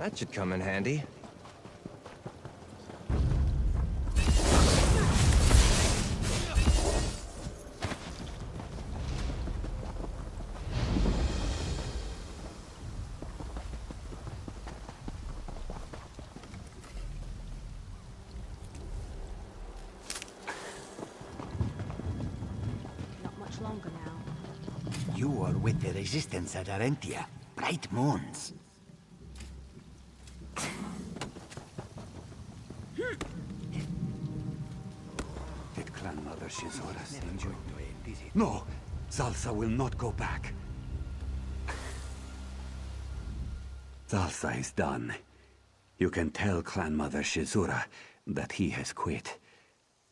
That should come in handy. Not much longer now. You are with the resistance at Arentia. Bright moons. Did Clan Mother Shizora send you? No! Zalsa will not go back. Zalsa is done. You can tell Clan Mother Shizura that he has quit.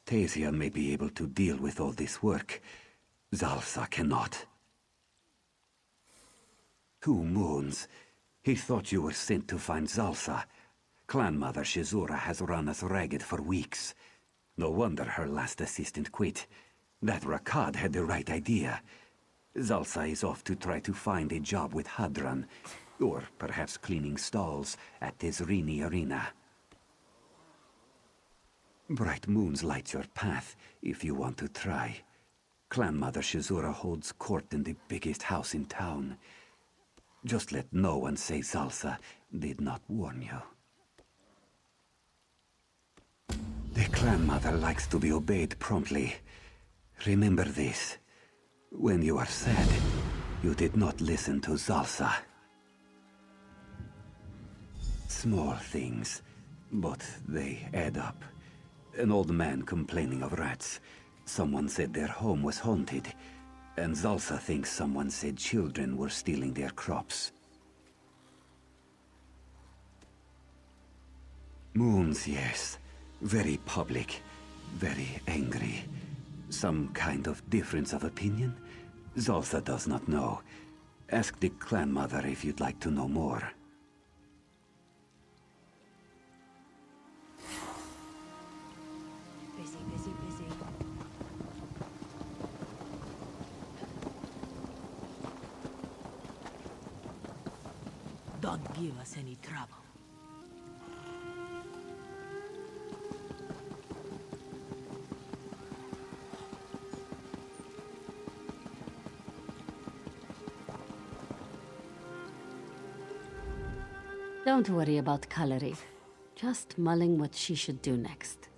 Tasia may be able to deal with all this work. Zalsa cannot. 2 moons. He thought you were sent to find Zalsa. Clan Mother Shizura has run us ragged for weeks. No wonder her last assistant quit. That Rakad had the right idea. Zalsa is off to try to find a job with Hadran, or perhaps cleaning stalls at Tezrini Arena. Bright moons light your path if you want to try. Clan Mother Shizura holds court in the biggest house in town. Just let no one say Zalsa did not warn you. The Clan Mother likes to be obeyed promptly. Remember this. When you are sad, you did not listen to Zalsa. Small things, but they add up. An old man complaining of rats. Someone said their home was haunted. And Zalsa thinks someone said children were stealing their crops. Moons, yes. Very public. Very angry. Some kind of difference of opinion? Zalsa does not know. Ask the Clan Mother if you'd like to know more. Busy, busy, busy. Don't give us any trouble. Don't worry about Kalari. Just mulling what she should do next.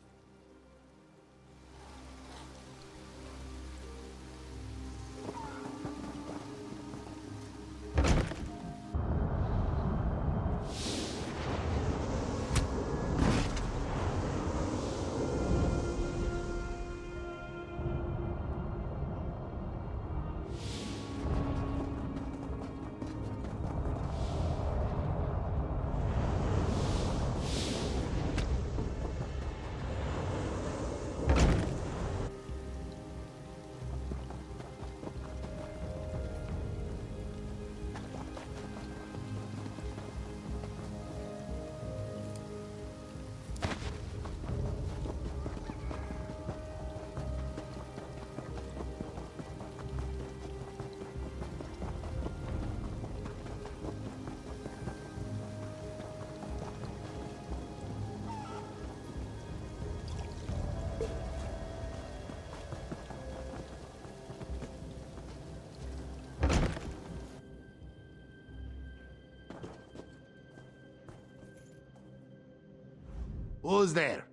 Who's there?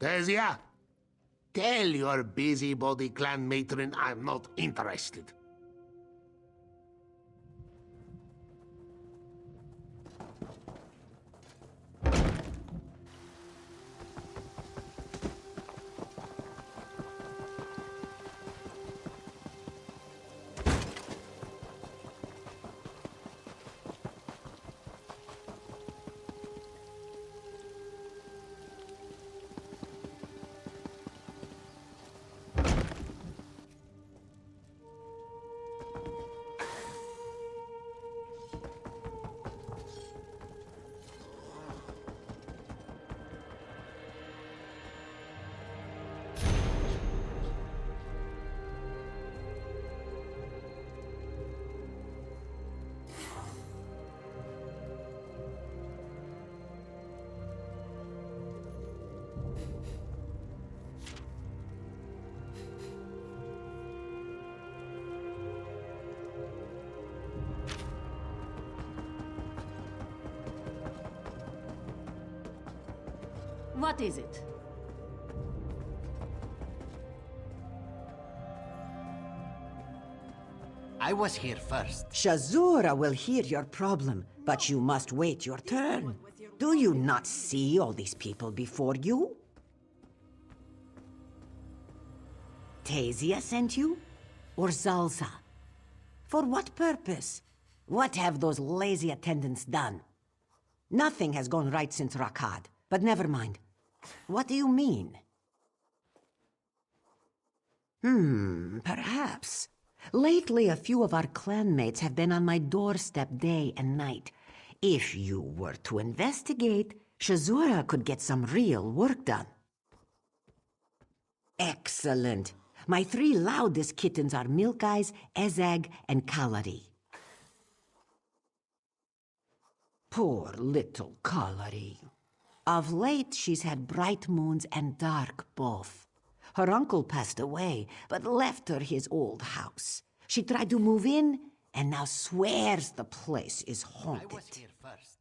Tasia? Tell your busybody clan matron I'm not interested. What is it? I was here first. Shazura will hear your problem, but you must wait your turn. Do you not see all these people before you? Tasia sent you? Or Zalza? For what purpose? What have those lazy attendants done? Nothing has gone right since Rakad, but never mind. What do you mean? Perhaps. Lately, a few of our clanmates have been on my doorstep day and night. If you were to investigate, Shazura could get some real work done. Excellent. My 3 loudest kittens are Milk Eyes, Ezag, and Kalari. Poor little Kalari. Of late, she's had bright moons and dark both. Her uncle passed away, but left her his old house. She tried to move in, and now swears the place is haunted. I was here first.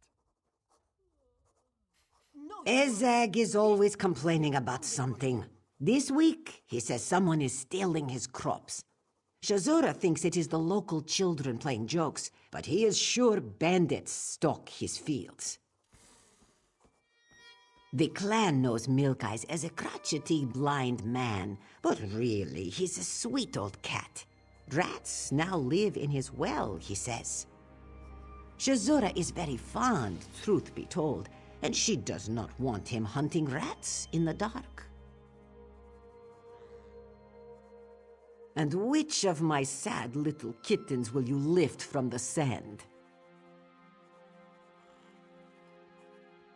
Ezag is always complaining about something. This week, he says someone is stealing his crops. Shazura thinks it is the local children playing jokes, but he is sure bandits stalk his fields. The clan knows Milk Eyes as a crotchety blind man, but really, he's a sweet old cat. Rats now live in his well, he says. Shazura is very fond, truth be told, and she does not want him hunting rats in the dark. And which of my sad little kittens will you lift from the sand?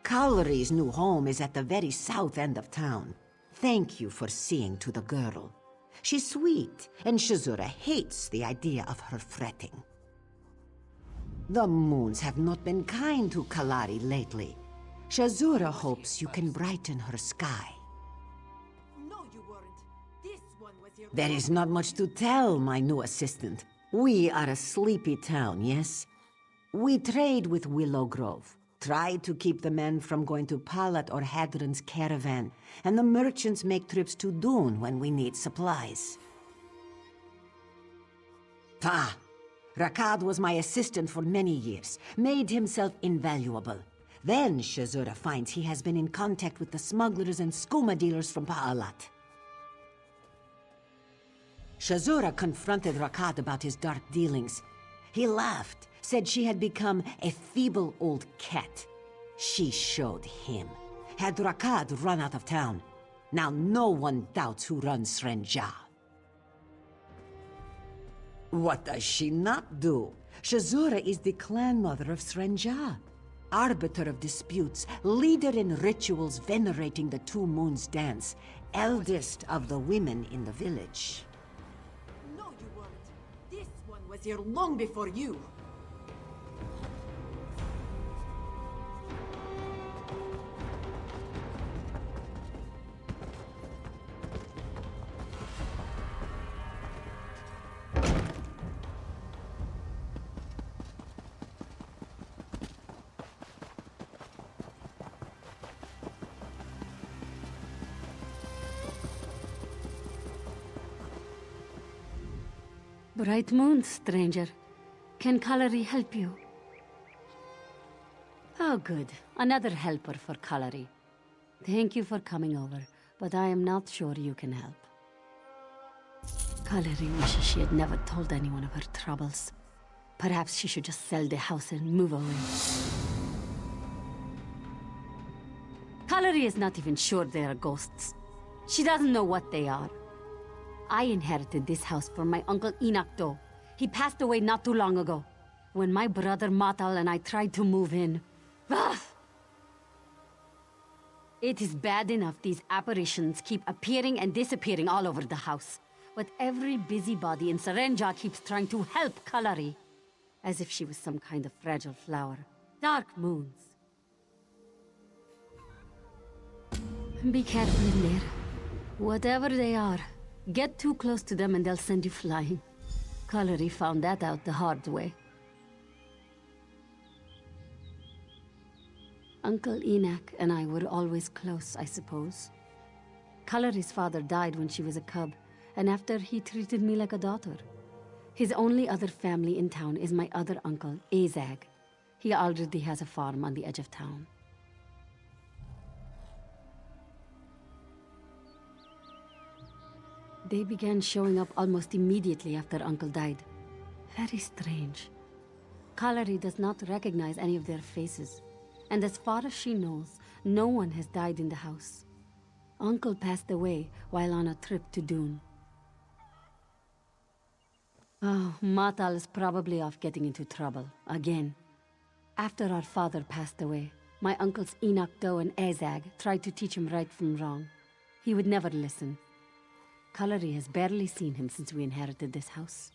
Kalari's new home is at the very south end of town. Thank you for seeing to the girl. She's sweet, and Shazura hates the idea of her fretting. The moons have not been kind to Kalari lately. Shazura hopes you can brighten her sky. No, you weren't. This one was your... There is not much to tell, my new assistant. We are a sleepy town, yes? We trade with Willow Grove. Try to keep the men from going to Palat or Hadron's caravan, and the merchants make trips to Dune when we need supplies. Pah! Rakad was my assistant for many years, made himself invaluable. Then Shazura finds he has been in contact with the smugglers and skooma dealers from Pa'alat. Shazura confronted Rakad about his dark dealings. He laughed, said she had become a feeble old cat. She showed him. Had Rakad run out of town. Now no one doubts who runs Srenja. What does she not do? Shazura is the clan mother of Srenja. Arbiter of disputes, leader in rituals venerating the Two Moons dance, eldest of the women in the village. No, you weren't. This one was here long before you. Bright moon, stranger. Can Kalari help you? Oh, good. Another helper for Kalari. Thank you for coming over, but I am not sure you can help. Kalari wishes she had never told anyone of her troubles. Perhaps she should just sell the house and move away. Kalari is not even sure they are ghosts. She doesn't know what they are. I inherited this house from my uncle Inakto. He passed away not too long ago, when my brother Matal and I tried to move in. Ugh! It is bad enough these apparitions keep appearing and disappearing all over the house. But every busybody in Sarenja keeps trying to help Kalari. As if she was some kind of fragile flower. Dark moons. Be careful in there. Whatever they are, get too close to them and they'll send you flying. Kalari found that out the hard way. Uncle Enoch and I were always close, I suppose. Colory's father died when she was a cub, and after he treated me like a daughter. His only other family in town is my other uncle, Azag. He already has a farm on the edge of town. They began showing up almost immediately after Uncle died. Very strange. Colory does not recognize any of their faces, and as far as she knows, no one has died in the house. Uncle passed away while on a trip to Dune. Oh, Matal is probably off getting into trouble, again. After our father passed away, my uncles Enoch Doe and Azag tried to teach him right from wrong. He would never listen. Colory has barely seen him since we inherited this house.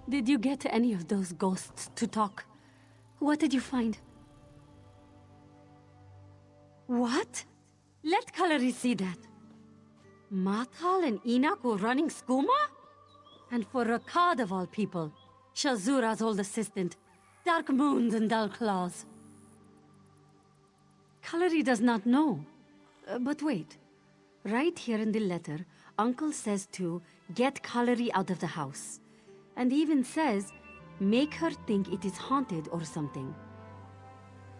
Did you get any of those ghosts to talk? What did you find? What? Let Colory see that. Matal and Enoch were running skooma? And for Rakad of all people, Shazura's old assistant, Dark Moons and Dull Claws. Colory does not know. But wait. Right here in the letter, Uncle says to get Colory out of the house. And even says, make her think it is haunted or something.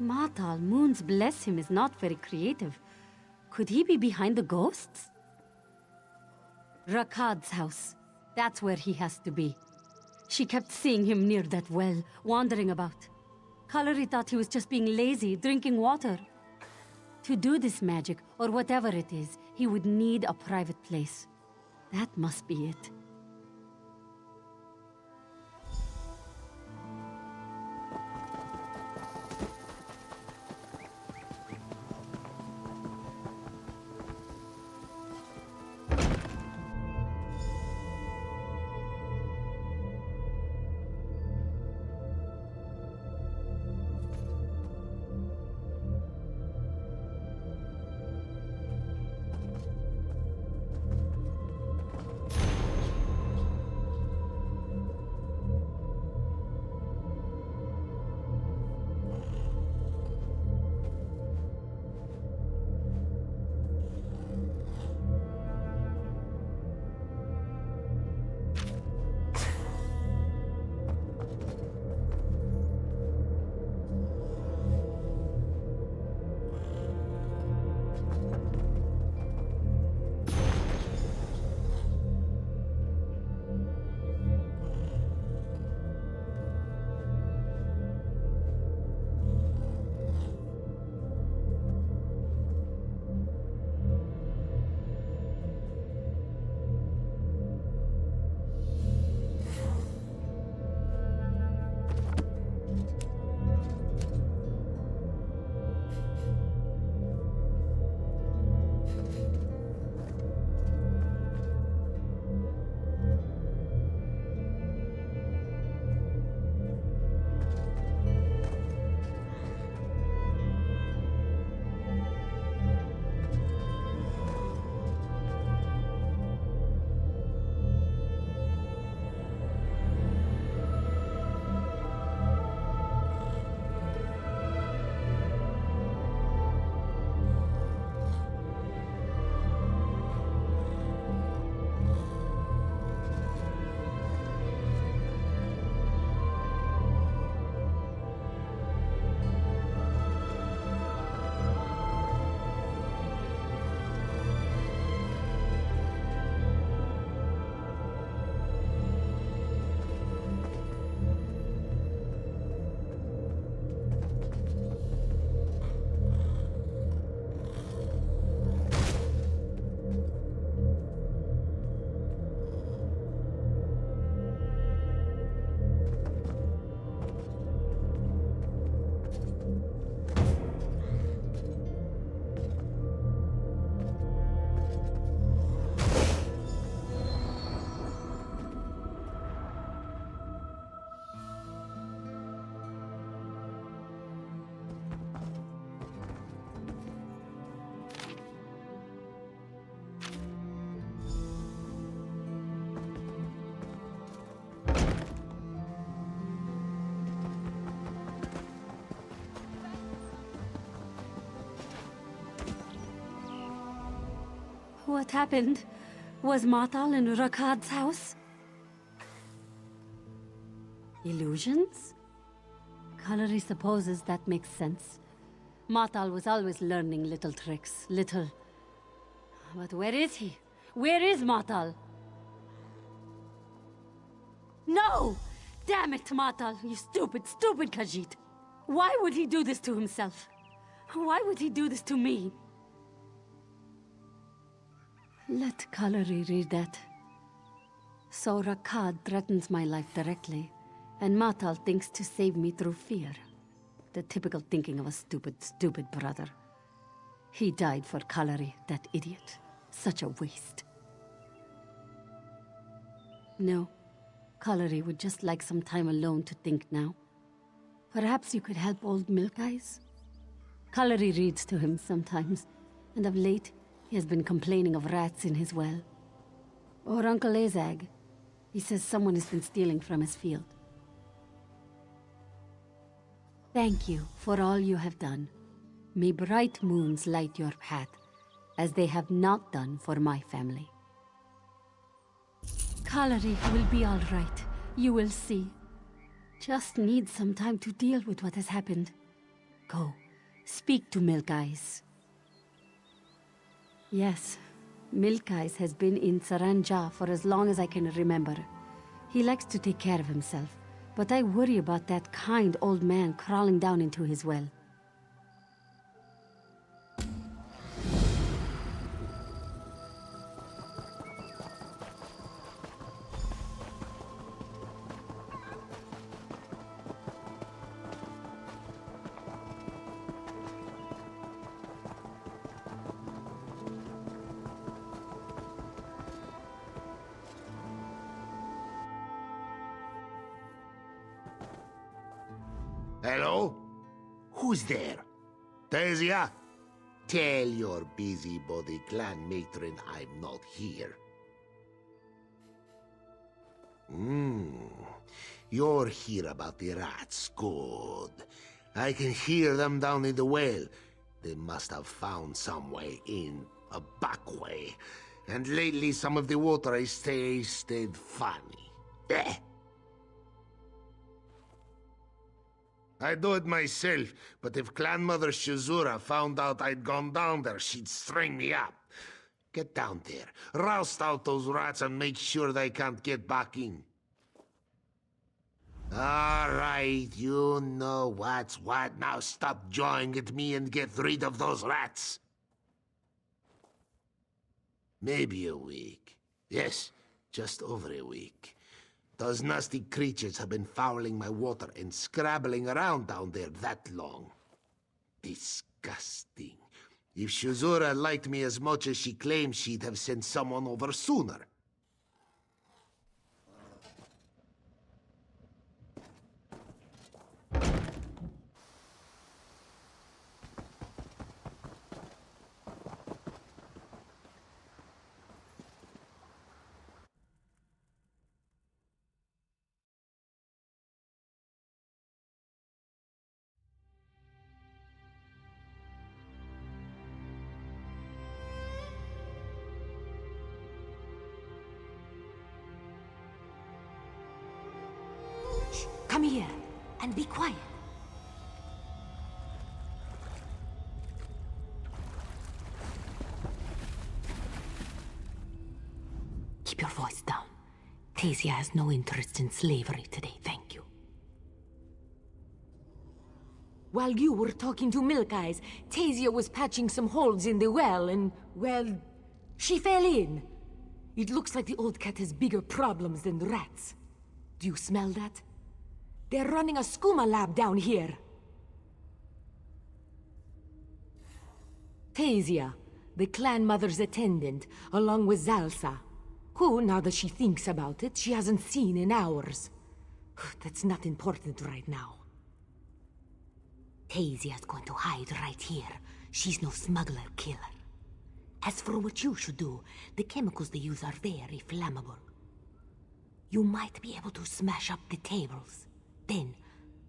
Matal, Moons bless him, is not very creative. Could he be behind the ghosts? Rakad's house. That's where he has to be. She kept seeing him near that well, wandering about. Colory thought he was just being lazy, drinking water. To do this magic, or whatever it is, he would need a private place. That must be it. what happened? Was Matal in Rakad's house? Illusions? Kalari supposes that makes sense. Matal was always learning little tricks, little... But where is he? Where is Matal? No! Damn it, Matal, you stupid, stupid Khajiit! Why would he do this to himself? Why would he do this to me? Let Kalari read that. So Rakad threatens my life directly, and Matal thinks to save me through fear. The typical thinking of a stupid, stupid brother. He died for Kalari, that idiot. Such a waste. No, Kalari would just like some time alone to think now. Perhaps you could help old Milk Eyes? Kalari reads to him sometimes, and of late, he has been complaining of rats in his well. Or Uncle Azag. He says someone has been stealing from his field. Thank you for all you have done. May bright moons light your path, as they have not done for my family. Kalari will be all right. You will see. Just need some time to deal with what has happened. Go, speak to Milk Eyes. Yes, Milk Eyes has been in Saranja for as long as I can remember. He likes to take care of himself, but I worry about that kind old man crawling down into his well. Hello? Who's there? Tasia? Tell your busybody clan matron I'm not here. You're here about the rats. Good. I can hear them down in the well. They must have found some way in, a back way. And lately some of the water has tasted funny. Eh? I do it myself, but if Clan Mother Shizura found out I'd gone down there, she'd string me up. Get down there, roust out those rats and make sure they can't get back in. All right, you know what's what. Now stop jawing at me and get rid of those rats. Maybe a week. Yes, just over a week. Those nasty creatures have been fouling my water and scrabbling around down there that long. Disgusting. If Shizura liked me as much as she claims, she'd have sent someone over sooner. Come here, and be quiet. Keep your voice down. Tasia has no interest in slavery today, thank you. While you were talking to Milk Eyes, Tasia was patching some holes in the well and, well, she fell in. It looks like the old cat has bigger problems than the rats. Do you smell that? They're running a skooma lab down here. Tasia, the clan mother's attendant, along with Zalsa, who, now that she thinks about it, she hasn't seen in hours. That's not important right now. Tasia's going to hide right here. She's no smuggler killer. As for what you should do, the chemicals they use are very flammable. You might be able to smash up the tables. Then,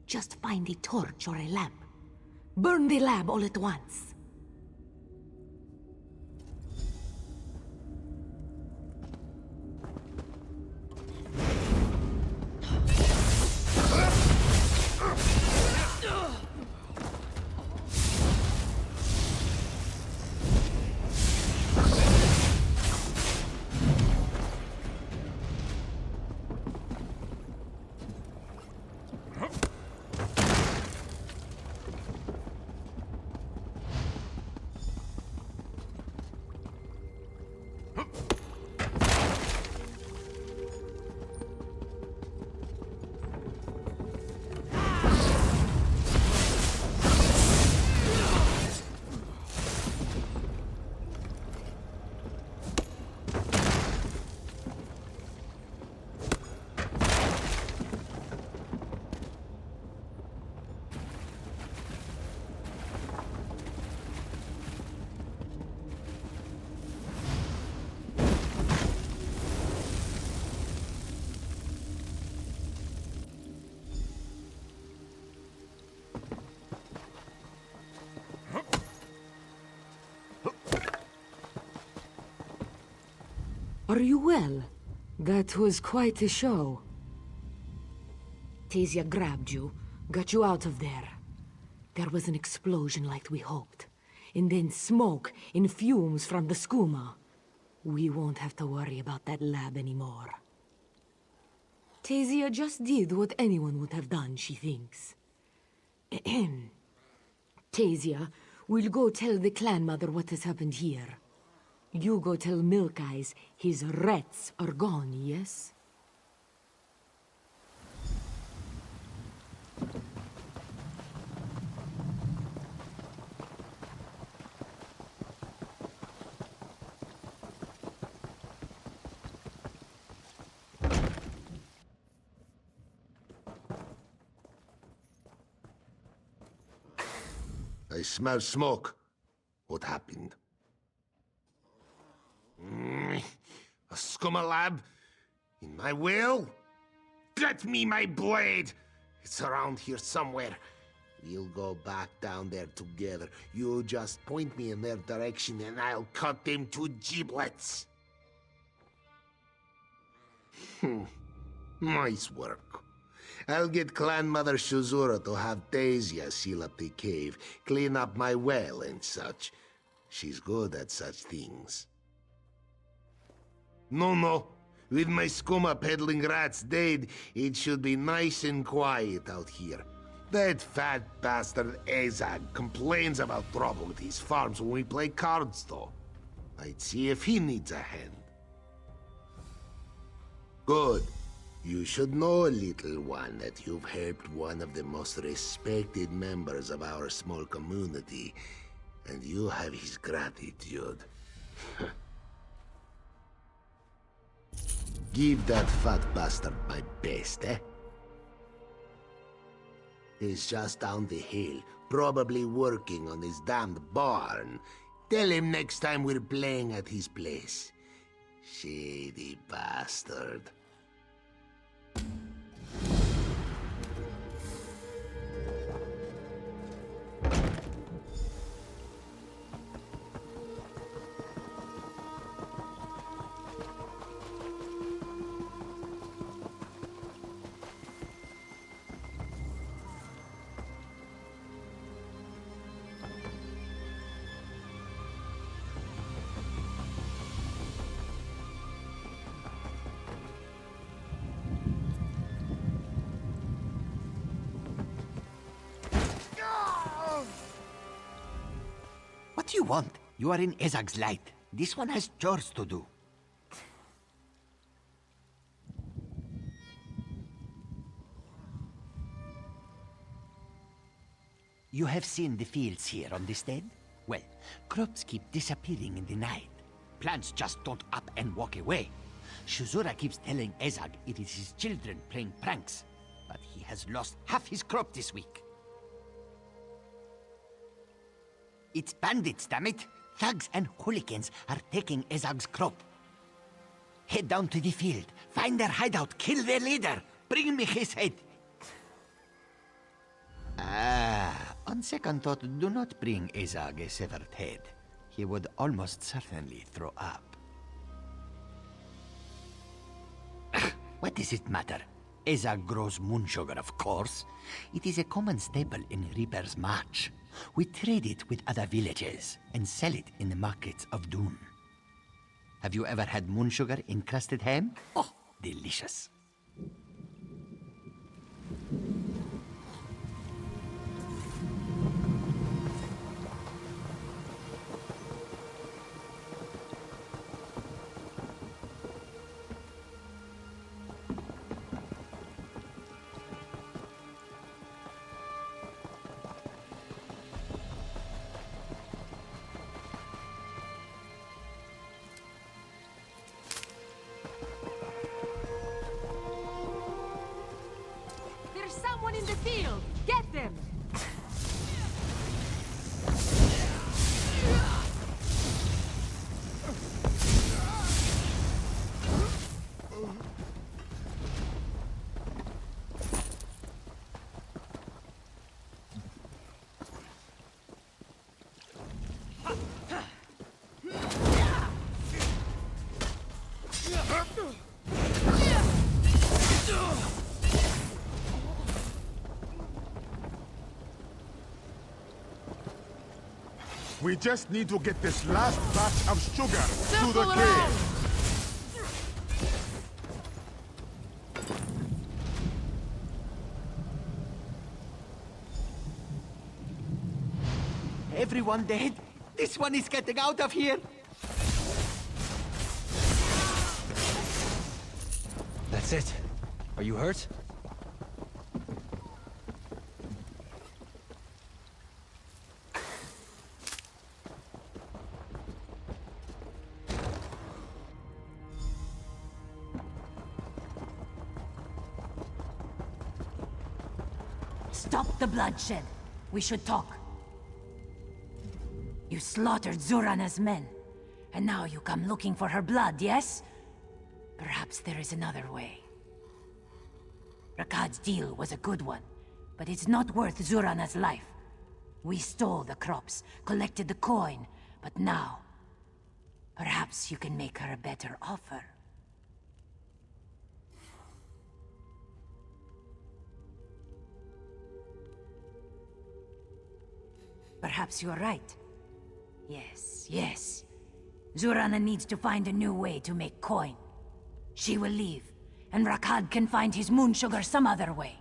just find a torch or a lamp. Burn the lab all at once. Are you well? That was quite a show. Tasia grabbed you, got you out of there. There was an explosion like we hoped. And then smoke and fumes from the skooma. We won't have to worry about that lab anymore. Tasia just did what anyone would have done, she thinks. Tasia, we'll go tell the clan mother what has happened here. You go tell Milk Eyes his rats are gone, yes? I smell smoke. What happened? A skooma lab? In my will? Get me my blade! It's around here somewhere. We'll go back down there together. You just point me in their direction and I'll cut them to giblets. Nice work. I'll get Clan Mother Shizura to have Tasia seal up the cave, clean up my well and such. She's good at such things. No. With my skooma peddling rats dead, it should be nice and quiet out here. That fat bastard Ezag complains about trouble with his farms when we play cards, though. I'd see if he needs a hand. Good. You should know, little one, that you've helped one of the most respected members of our small community, and you have his gratitude. Give that fat bastard my best, eh? He's just down the hill, probably working on his damned barn. Tell him next time we're playing at his place. Shady bastard. What do you want? You are in Ezag's light. This one has chores to do. You have seen the fields here on this stead? Well, crops keep disappearing in the night. Plants just don't up and walk away. Shizura keeps telling Ezag it is his children playing pranks, but he has lost half his crop this week. It's bandits, damn it! Thugs and hooligans are taking Ezag's crop. Head down to the field, find their hideout, kill their leader, bring me his head. On second thought, do not bring Ezag a severed head. He would almost certainly throw up. What does it matter? Ezag grows moon sugar, of course. It is a common staple in Reaper's March. We trade it with other villages and sell it in the markets of Dune. Have you ever had moon sugar encrusted ham? Oh, delicious. Someone in the field! Get them! We just need to get this last batch of sugar to the Circle cave. around! Everyone dead? This one is getting out of here! That's it. Are you hurt? Stop the bloodshed. We should talk. You slaughtered Zurana's men, and now you come looking for her blood, yes? Perhaps there is another way. Rakad's deal was a good one, but it's not worth Zurana's life. We stole the crops, collected the coin, but now... perhaps you can make her a better offer. Perhaps you're right. Yes. Zurana needs to find a new way to make coin. She will leave, and Rakad can find his moon sugar some other way.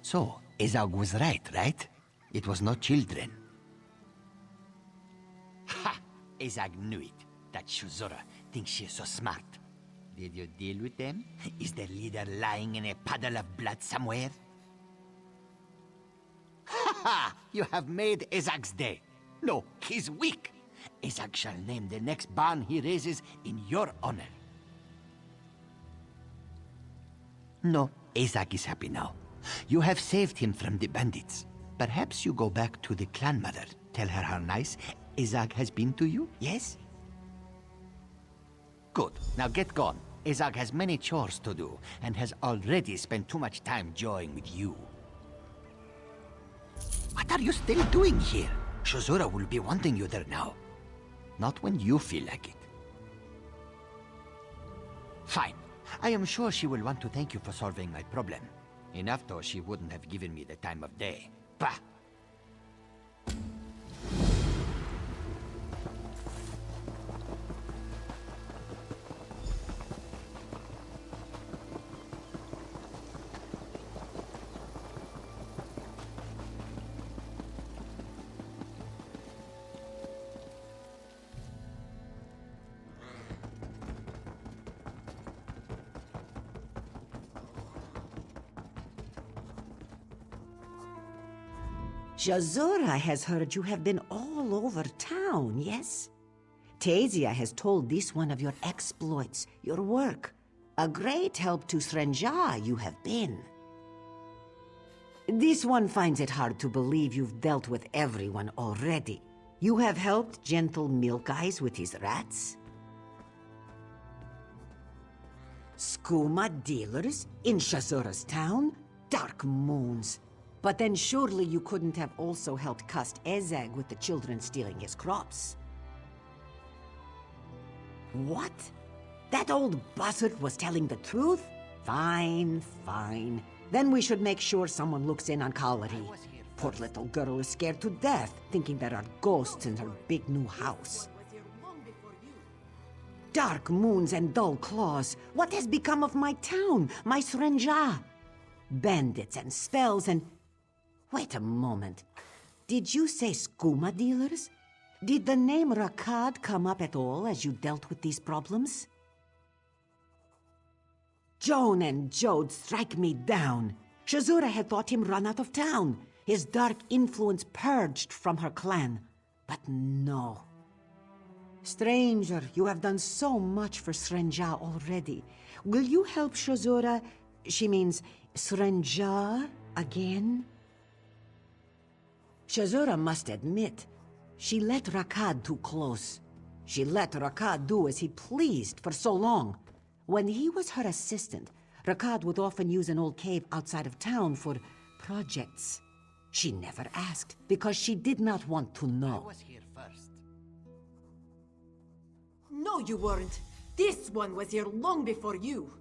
So, Ezag was right? It was not children. Ha! Ezag knew it. That Shuzora thinks she is so smart. Did you deal with them? Is their leader lying in a puddle of blood somewhere? Ha ha! You have made Ezag's day. No, he's weak. Ezag shall name the next barn he raises in your honor. No, Ezag is happy now. You have saved him from the bandits. Perhaps you go back to the clan mother. Tell her how nice Ezag has been to you, yes? Good. Now get gone. Ezag has many chores to do, and has already spent too much time jawing with you. What are you still doing here? Shuzura will be wanting you there now. Not when you feel like it. Fine. I am sure she will want to thank you for solving my problem. Enough though she wouldn't have given me the time of day. Bah! Shazura has heard you have been all over town, yes? Tasia has told this one of your exploits, your work. A great help to Srenja you have been. This one finds it hard to believe you've dealt with everyone already. You have helped gentle Milk Eyes with his rats? Skooma dealers in Shazura's town? Dark moons. But then surely you couldn't have also helped cust Ezag with the children stealing his crops. What? That old buzzard was telling the truth? Fine. Then we should make sure someone looks in on Kalari. Poor little girl is scared to death, thinking there are ghosts in her big new house. Dark moons and dull claws. What has become of my town, my Srenja? Bandits and spells and... Wait a moment. Did you say skooma dealers? Did the name Rakad come up at all as you dealt with these problems? Joan and Jode strike me down. Shazura had thought him run out of town, his dark influence purged from her clan. But no. Stranger, you have done so much for Srenja already. Will you help Shazura, she means Srenja, Again? Shazura must admit, she let Rakad too close. She let Rakad do as he pleased for so long. When he was her assistant, Rakad would often use an old cave outside of town for projects. She never asked, because she did not want to know. I was here first. No, you weren't. This one was here long before you.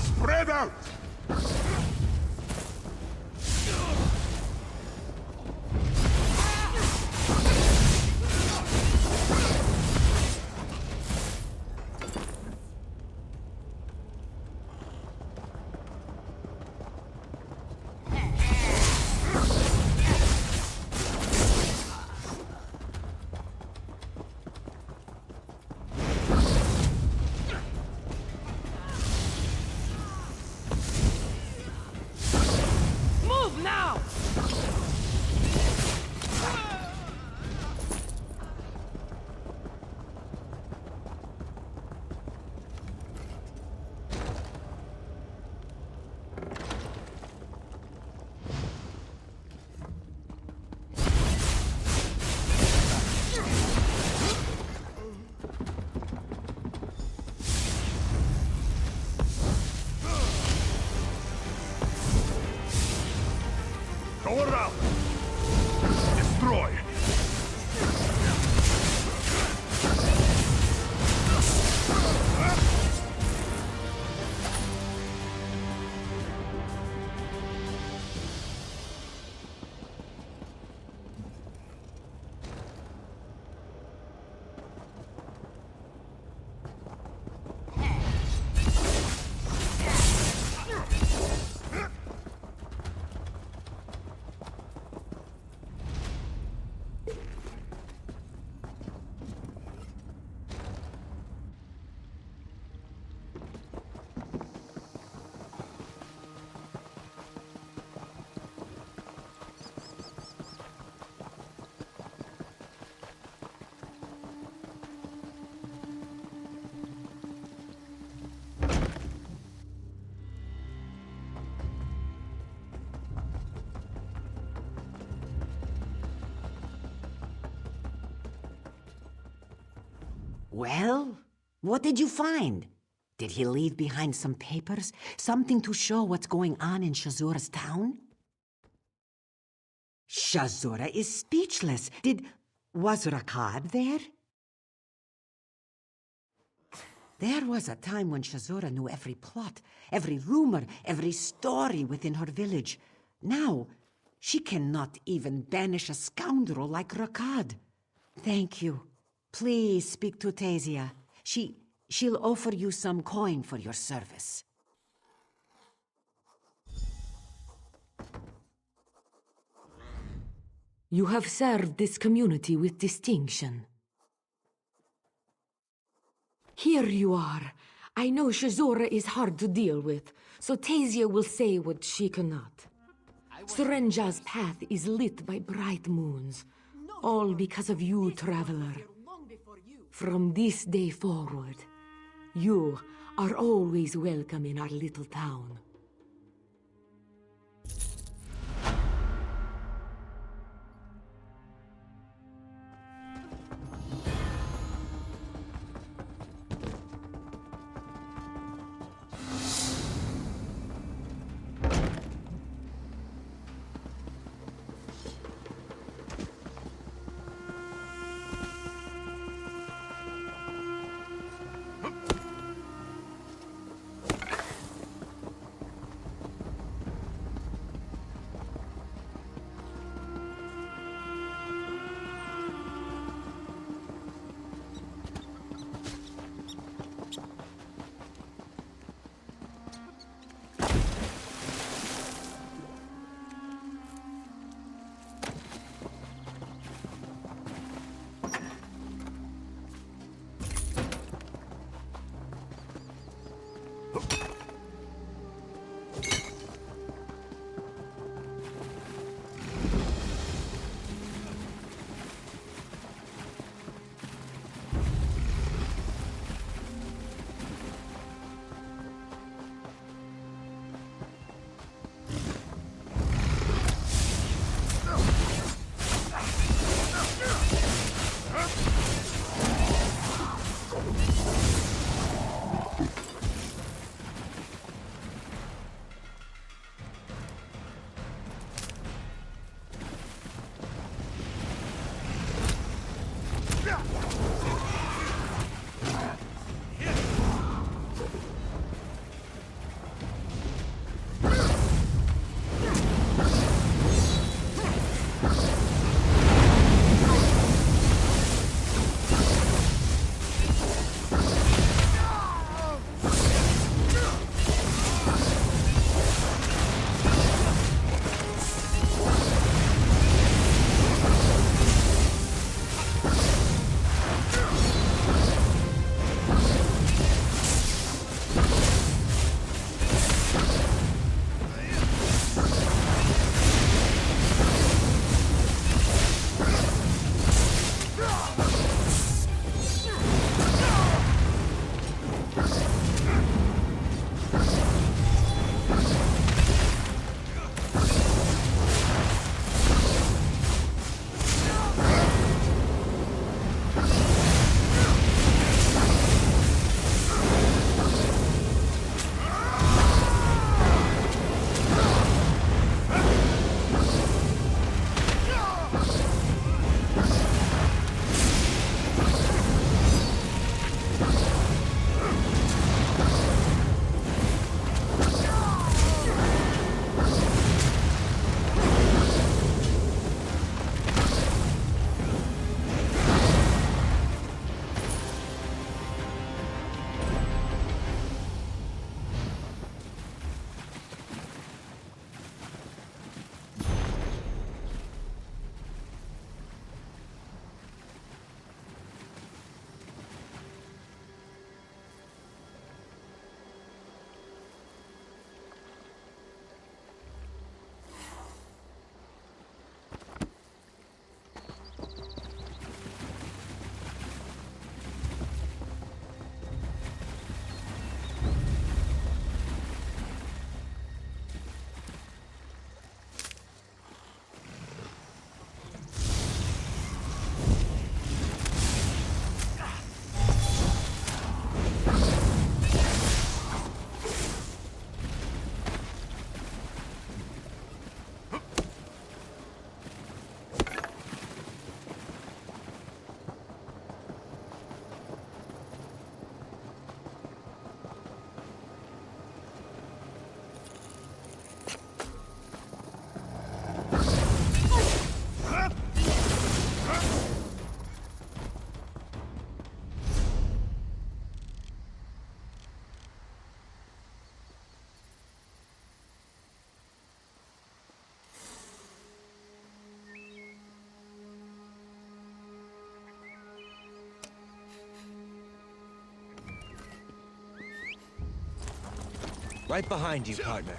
Spread out! Move now! Go around! Destroy! Well, what did you find? Did he leave behind some papers? Something to show what's going on in Shazura's town? Shazura is speechless. Was Rakad there? There was a time when Shazura knew every plot, every rumor, every story within her village. Now, she cannot even banish a scoundrel like Rakad. Thank you. Please speak to Tasia. She'll offer you some coin for your service. You have served this community with distinction. Here you are. I know Shazura is hard to deal with, so Tasia will say what she cannot. Serenja's path is lit by bright moons, all because of you, traveler. From this day forward, you are always welcome in our little town. Right behind you, partner.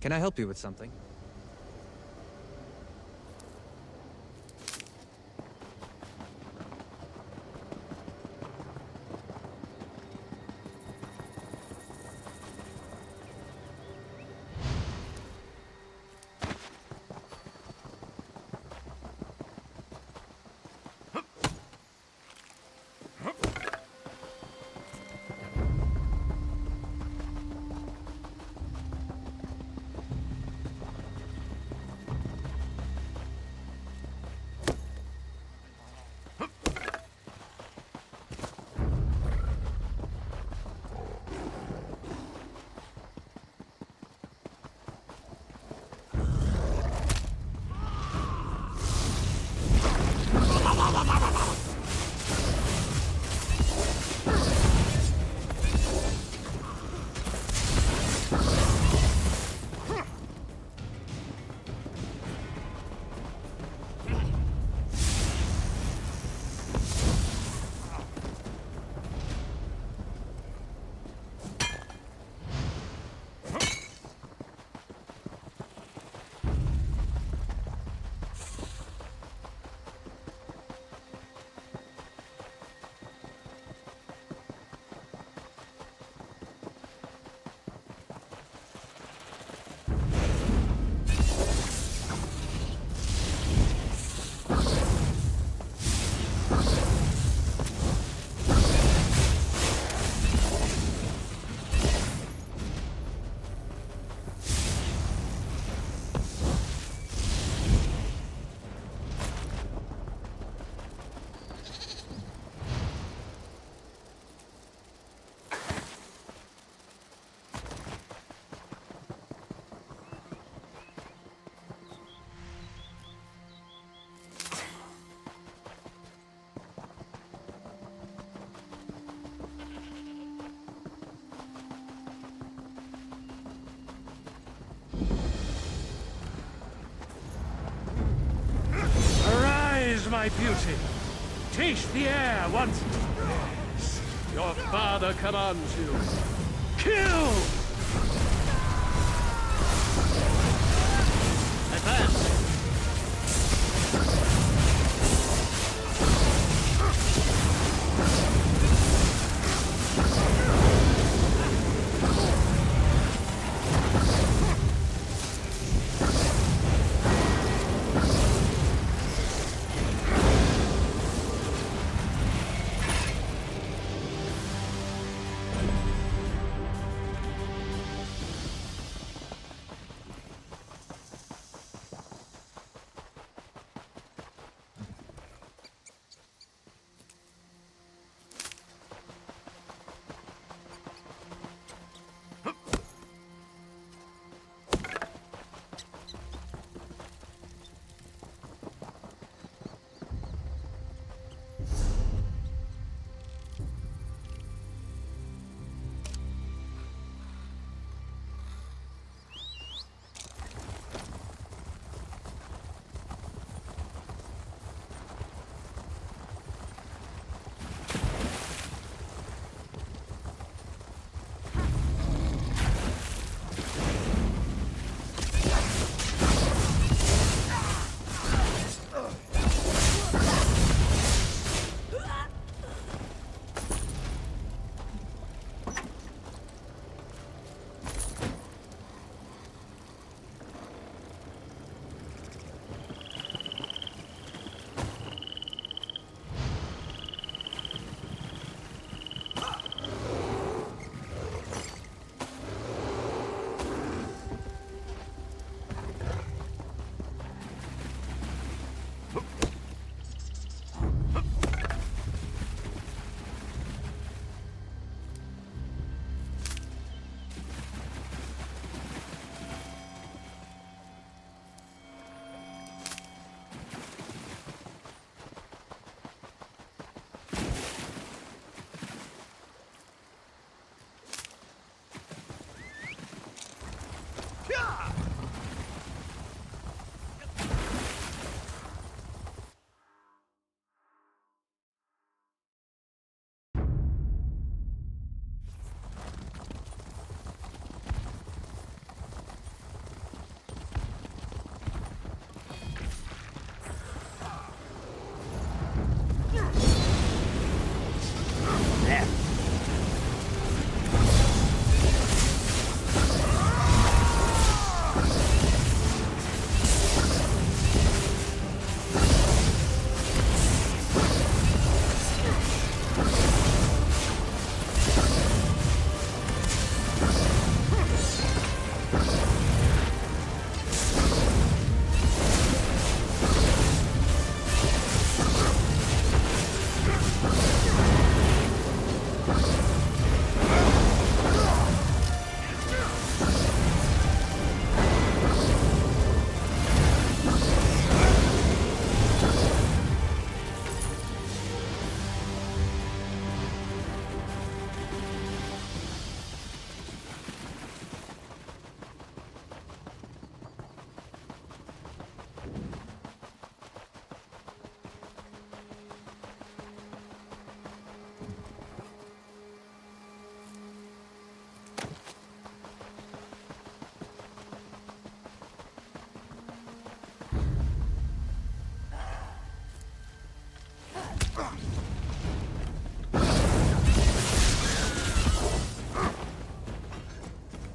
Can I help you with something? My beauty, taste the air once. Yes, your father commands you. Kill! Advance!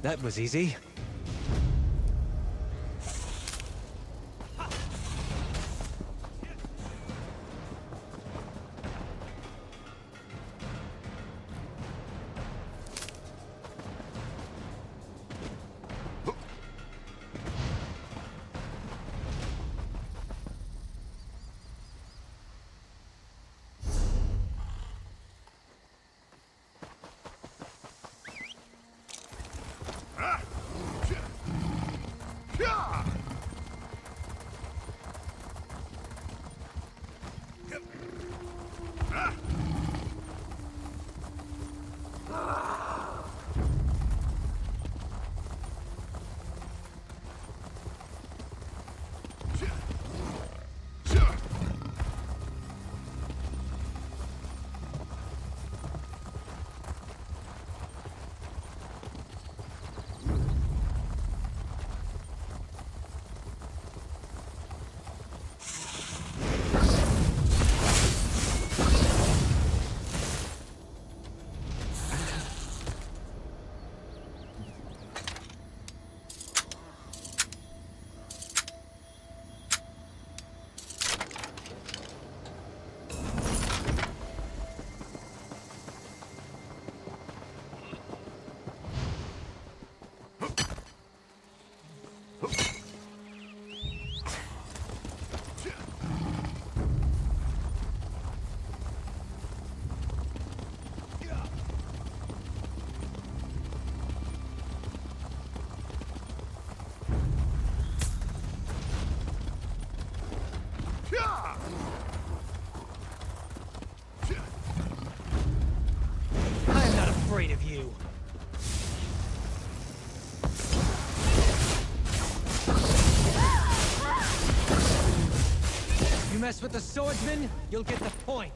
That was easy. I'm not afraid of you. You mess with the swordsman, you'll get the point.